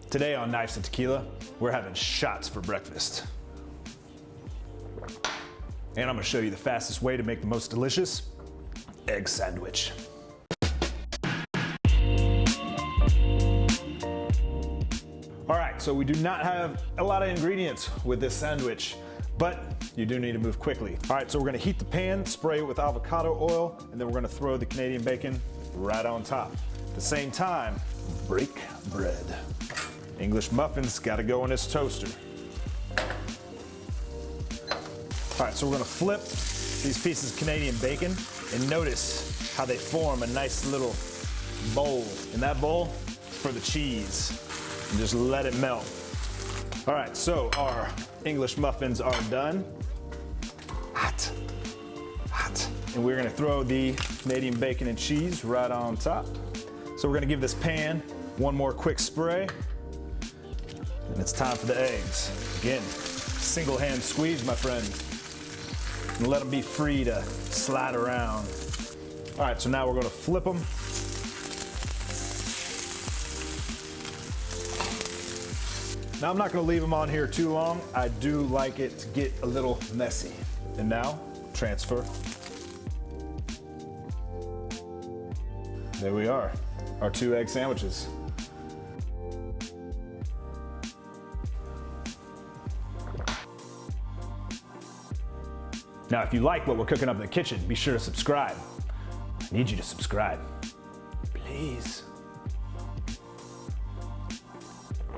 Today on Knives and Tequila, we're having shots for breakfast. And I'm gonna show you the fastest way to make the most delicious egg sandwich. All right, so we do not have a lot of ingredients with this sandwich, but you do need to move quickly. All right, so we're gonna heat the pan, spray it with avocado oil, and then we're gonna throw the Canadian bacon right on top. At the same time, break bread. English muffins gotta go in this toaster. All right, so we're gonna flip these pieces of Canadian bacon and notice how they form a nice little bowl. In that bowl, for the cheese, and just let it melt. All right, so our English muffins are done. Hot, hot. And we're gonna throw the Canadian bacon and cheese right on top. So we're gonna give this pan one more quick spray. And it's time for the eggs. Again, single hand squeeze, my friend. And let them be free to slide around. All right, so now we're gonna flip them. Now I'm not gonna leave them on here too long. I do like it to get a little messy. And now, transfer. There we are, our 2 egg sandwiches. Now, if you like what we're cooking up in the kitchen, be sure to subscribe. I need you to subscribe, please.